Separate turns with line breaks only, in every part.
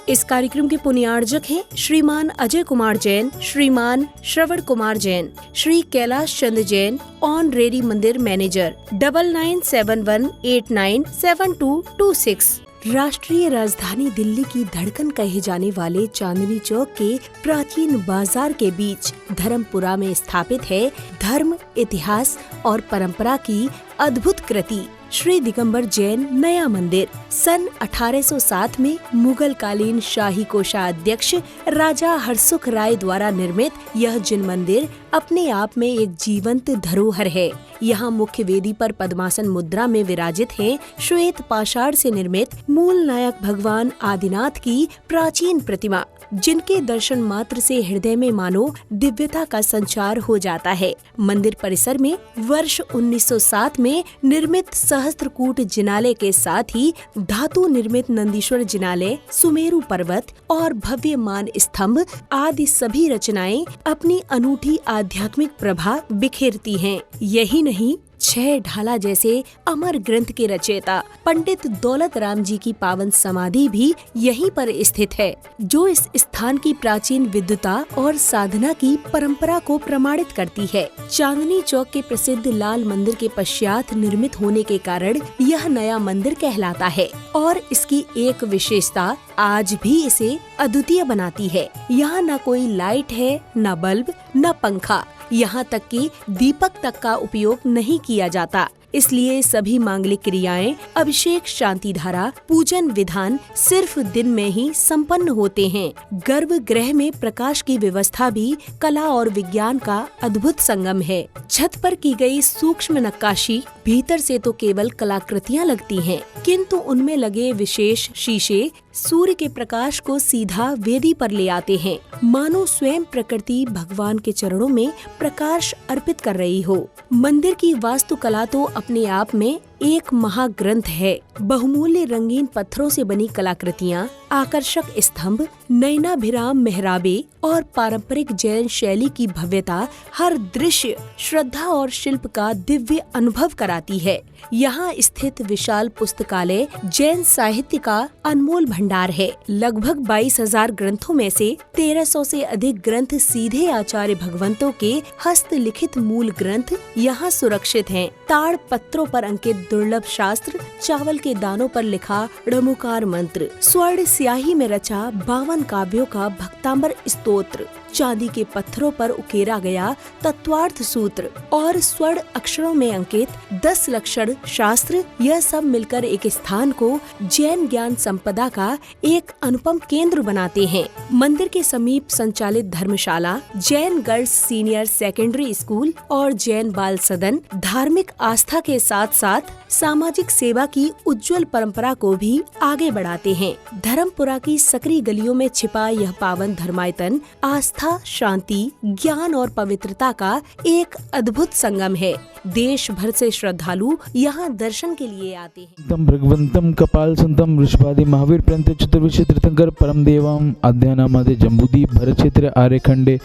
इस कार्यक्रम के पुण्यार्जक हैं श्रीमान अजय कुमार जैन, श्रीमान श्रवण कुमार जैन, श्री कैलाश चंद्र जैन, ऑनरेरी मंदिर मैनेजर 9971897226। राष्ट्रीय राजधानी दिल्ली की धड़कन कहे जाने वाले चांदनी चौक के प्राचीन बाजार के बीच धर्मपुरा में स्थापित है धर्म, इतिहास और परंपरा की अद्भुत कृति श्री दिगंबर जैन नया मंदिर। सन 1807 में मुगल कालीन शाही कोषाध्यक्ष राजा हरसुख राय द्वारा निर्मित यह जिन मंदिर अपने आप में एक जीवंत धरोहर है। यहाँ मुख्य वेदी पर पद्मासन मुद्रा में विराजित हैं श्वेत पाषाण से निर्मित मूल नायक भगवान आदिनाथ की प्राचीन प्रतिमा, जिनके दर्शन मात्र से हृदय में मानो दिव्यता का संचार हो जाता है। मंदिर परिसर में वर्ष 1907 में निर्मित सहस्त्रकूट जिनालय के साथ ही धातु निर्मित नंदीश्वर जिनालय, सुमेरु पर्वत और भव्य मान स्तंभ आदि सभी रचनाएं अपनी अनूठी आध्यात्मिक प्रभा बिखेरती हैं। यही नहीं, 6 ढाला जैसे अमर ग्रंथ के रचयिता पंडित दौलत राम जी की पावन समाधि भी यहीं पर स्थित है, जो इस स्थान की प्राचीन विद्वता और साधना की परंपरा को प्रमाणित करती है। चांदनी चौक के प्रसिद्ध लाल मंदिर के पश्चात निर्मित होने के कारण यह नया मंदिर कहलाता है और इसकी एक विशेषता आज भी इसे अद्वितीय बनाती है। यहाँ न कोई लाइट है, न बल्ब, न पंखा, यहाँ तक कि दीपक तक का उपयोग नहीं किया जाता। इसलिए सभी मांगलिक क्रियाएं, अभिषेक, शांति धारा, पूजन विधान सिर्फ दिन में ही संपन्न होते हैं। गर्भगृह में प्रकाश की व्यवस्था भी कला और विज्ञान का अद्भुत संगम है। छत पर की गई सूक्ष्म नक्काशी भीतर से तो केवल कलाकृतियां लगती हैं, किंतु उनमें लगे विशेष शीशे सूर्य के प्रकाश को सीधा वेदी पर ले आते हैं, मानो स्वयं प्रकृति भगवान के चरणों में प्रकाश अर्पित कर रही हो। मंदिर की वास्तुकला तो अपने आप में एक महाग्रंथ है। बहुमूल्य रंगीन पत्थरों से बनी कलाकृतियाँ, आकर्षक स्तंभ, नयनाभिराम मेहराबे और पारंपरिक जैन शैली की भव्यता हर दृश्य श्रद्धा और शिल्प का दिव्य अनुभव कराती है। यहाँ स्थित विशाल पुस्तकालय जैन साहित्य का अनमोल भंडार है। लगभग 22,000 ग्रंथों में से 1300 से अधिक ग्रंथ सीधे आचार्य भगवंतों के हस्तलिखित मूल ग्रंथ यहाँ सुरक्षित हैं। ताड़ पत्रों पर अंकित दुर्लभ शास्त्र, चावल के दानों पर लिखा णमुकार मंत्र, स्वर्ण स्याही में रचा 52 काव्यों का भक्तांबर स्तोत्र, चांदी के पत्थरों पर उकेरा गया तत्वार्थ सूत्र और स्वर्ण अक्षरों में अंकित 10 लक्षण शास्त्र, यह सब मिलकर एक स्थान को जैन ज्ञान संपदा का एक अनुपम केंद्र बनाते हैं। मंदिर के समीप संचालित धर्मशाला, Jain girls senior secondary school और जैन बाल सदन धार्मिक आस्था के साथ साथ सामाजिक सेवा की उज्जवल परंपरा को भी आगे बढ़ाते हैं। धर्मपुरा की सकरी गलियों में छिपा यह पावन धर्मायतन आस्था, शांति, ज्ञान और पवित्रता का एक अद्भुत संगम है। देश भर से श्रद्धालु यहाँ दर्शन के लिए आते हैं।
तम भृगवंतम कपाल संतम ऋषभादि महावीर पर्यंत चतुर्विश तीर्थंकर परम देवम अध्ययनामदे जम्बूद्वीप भरत क्षेत्र आर्यखंडे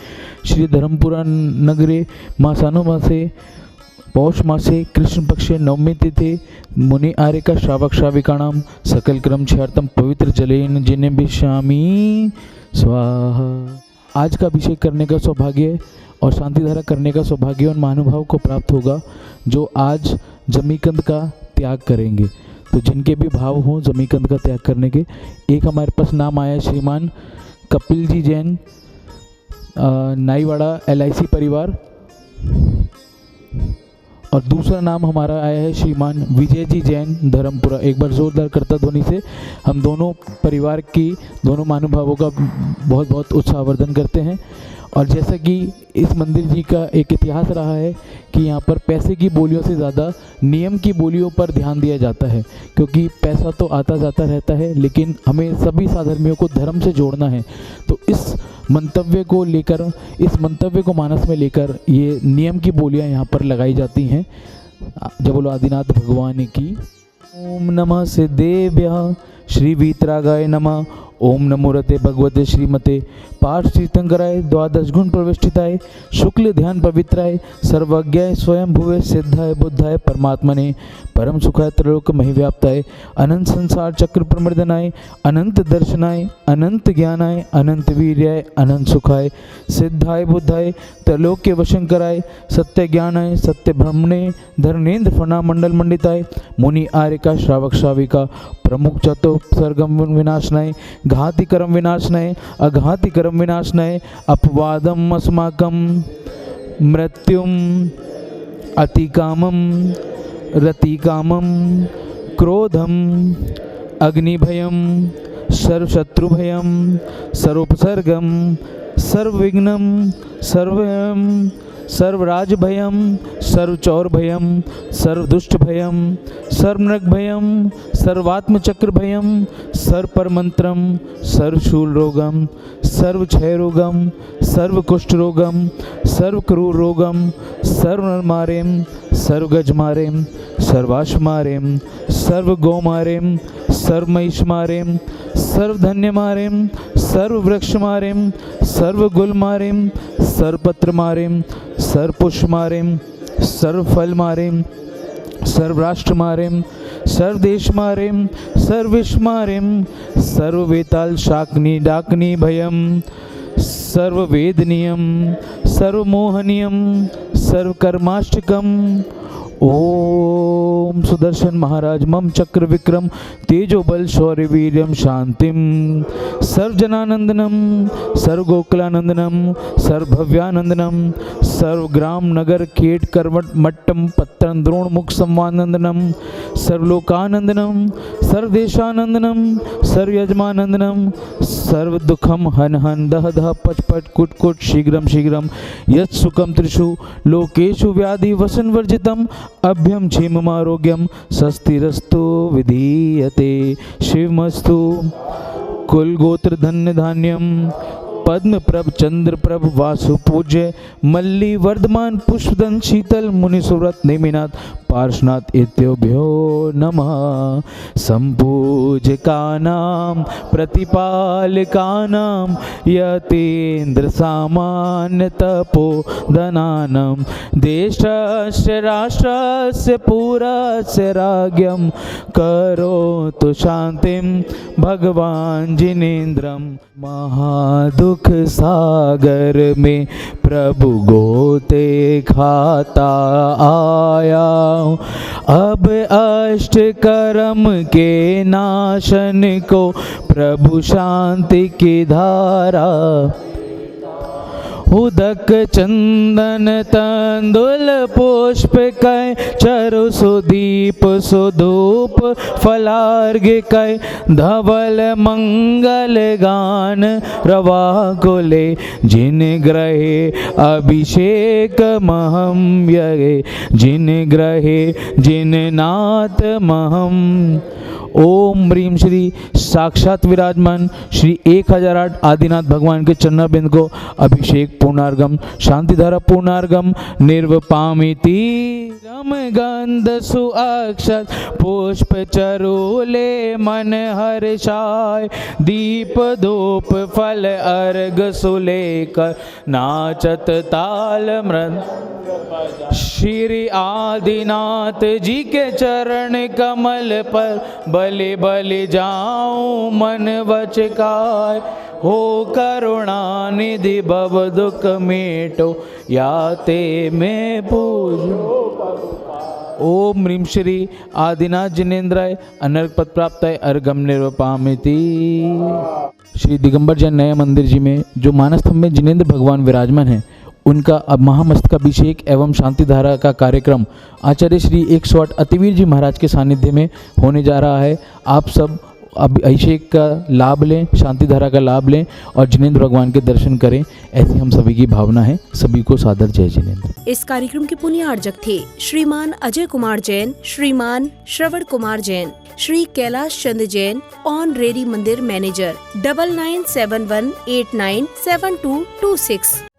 श्री धर्मपुरा नगरे मासानो मासे पौष मासे कृष्ण पक्षे नवमी तिथि मुनि आर्य का श्रावक श्राविकाणाम सकल क्रम क्षार्थम पवित्र जलेन जिन्हें बिशामी स्वाहा। आज का अभिषेक करने का सौभाग्य और शांति धारा करने का सौभाग्य उन महानुभाव को प्राप्त होगा जो आज जमीकंद का त्याग करेंगे। तो जिनके भी भाव हों जमीकंद का त्याग करने के, एक हमारे पास नाम आया श्रीमान कपिल जी जैन, नाईवाड़ा LIC परिवार, और दूसरा नाम हमारा आया है श्रीमान विजय जी जैन धर्मपुरा। एक बार जोरदार करता ध्वनि से हम दोनों परिवार की, दोनों महानुभावों का बहुत बहुत उत्साहवर्धन करते हैं। और जैसा कि इस मंदिर जी का एक इतिहास रहा है कि यहाँ पर पैसे की बोलियों से ज़्यादा नियम की बोलियों पर ध्यान दिया जाता है, क्योंकि पैसा तो आता जाता रहता है, लेकिन हमें सभी साधर्मियों को धर्म से जोड़ना है। तो इस मंतव्य को लेकर, इस मंतव्य को मानस में लेकर ये नियम की बोलियाँ यहाँ पर लगाई जाती हैं। जब बोलो आदिनाथ भगवान की। ओम नमः सिद्धेभ्यः श्री वीतरागाय नमः। ओम नमो रते भगवते श्रीमते पार्थ तीर्थंकराय द्वादश गुण प्रविष्टिताय शुक्ल ध्यान पवित्राय सर्वज्ञाय स्वयं भुवे सिद्धाय बुद्धाय परमात्मने परम सुखाय त्रलोक महिव्याप्ताय अनंत संसार चक्र प्रमर्दनाय अनंत दर्शनाय अनंत ज्ञानाय अनंत वीर्याय अनंत सुखाय सिद्धाय बुद्धाय त्रलोक्य वशंकराय सत्य ज्ञानाय सत्य ब्रह्मणे धर्मेंद्र फणा मंडल मंडिताय मुनि आर्यका श्रावक श्राविका प्रमुख चतुर्सर्गम विनाशनाय घाति कर्म विनाशनाय अघाति कर्म विनाशनाय अपवादम अस्माकं मृत्युम अतिकामम रतिकामम क्रोधम अग्निभयम सर्वशत्रुभयम सर्वोपसर्गम सर्वविघ्नम सर्वयम सर्वराजभयम सर्वचौरभयम सर्वदुष्टभयम सर्वनृगभयम सर्वात्मचक्रभयम सर्वपरमंत्रम सर्वशूलरोगम सर्वक्षयरोगम सर्वकुष्ठरोगम सर्वक्रूररोगम सर्वनरमारेम सर्वगजमारेम सर्वाश्वमारेम सर्वगौमारेम सर्वमहिषमारेम सर्वधन्यमारेम सर्ववृक्षमारेम सर्वगुलमारेम सर्वपत्रमारेम सर्वपुष्पमारेम सर्वफलमारेम सर्वराष्ट्रमारेम सर्वदेशमारेम सर्वविश्वमारेम सर्ववेताल शाकनी डाकनी भयम सर्ववेदनीयम सर्वमोहनीयम सर्वकर्माष्टकम ओम सुदर्शन महाराज मम चक्र विक्रम तेजो बल शौर्य वीर्यम शांतिम सर्वजनानंदनम सर्वगोकुलानंदनम सर्वभव्यानंदनम सर्वग्राम नगर कीट करवट मट्टम पत्तन द्रोण मुख संवानंदनम सर्वलोकानंदनम सर्वदेशानंदनम सर्वयजमानंदनम सर्वदुखम हन हन दह दह पच पच कुट कुट शीघ्रम शीघ्रम यत् सुखम त्रिषु लोकेषु व्याधि वसन वर्जितम अभ्यम क्षेममारोग्यम स्वस्तिरस्तु विधीयते शिवमस्तु कुलगोत्र धन्य धान्यम पद्म प्रभ चंद्र प्रभ वासु पूज्य मल्ली वर्धमान पुष्पदन शीतल मुनि सुव्रत नेमिनाथ पार्श्वनाथ इत्योभ्यो नमः संपूजकानां प्रतिपालकानां यतीन्द्र सामान्य तपोधनानां देशस्य राष्ट्रस्य पुरस्य राज्ञं करोतु शांतिं भगवान जिनेन्द्रं महादुख सागर में प्रभु गोते खाता आया अब अष्ट कर्म के नाशन को प्रभु शांति की धारा उदक चंदन तंदुल पुष्प कै चरु सुदीप सुधूप फलार्घ कै धवल मंगल गान रवा कुले जिन ग्रहे अभिषेक महम यगे जिन ग्रहे जिन नाथ महम ओम ह्रीम श्री साक्षात विराजमान श्री 1008 आदिनाथ भगवान के चरणारविंद को अभिषेक पूर्णार्गम शांतिधारा पूर्णार्गम निर्वपामिति रम गंध सुअक्षत पुष्प चरूले मन हर्षाय दीप धूप फल अर्घ सुलेकर नाचत ताल मृद श्री आदिनाथ जी के चरण कमल पर बलि बलि जाऊं मन वचकाय हो करुणा निधि भव दुख मेटो याते मैं पूजूं। ओम ह्रीम श्री आदिनाथ जिनेन्द्राय अनर्घ पद प्राप्ताय अर्घम निर्वपामिति। श्री दिगंबर जैन नया मंदिर जी में जो मानस्तंभ में जिनेन्द्र भगवान विराजमान हैं उनका अब महामस्तकाभिषेक एवं शांति धारा का कार्यक्रम आचार्य श्री 108 अतिवीर जी महाराज के सानिध्य में होने जा रहा है। आप सब अभिषेक का लाभ लें, शांति धारा का लाभ लें और जिनेन्द्र भगवान के दर्शन करें, ऐसी हम सभी की भावना है। सभी को सादर जय जिनेन्द्र।
इस कार्यक्रम के पुण्यार्जक थे श्रीमान अजय कुमार जैन, श्रीमान श्रवण कुमार जैन, श्री कैलाश चंद्र जैन, ऑनरेरी मंदिर मैनेजर 9971897226।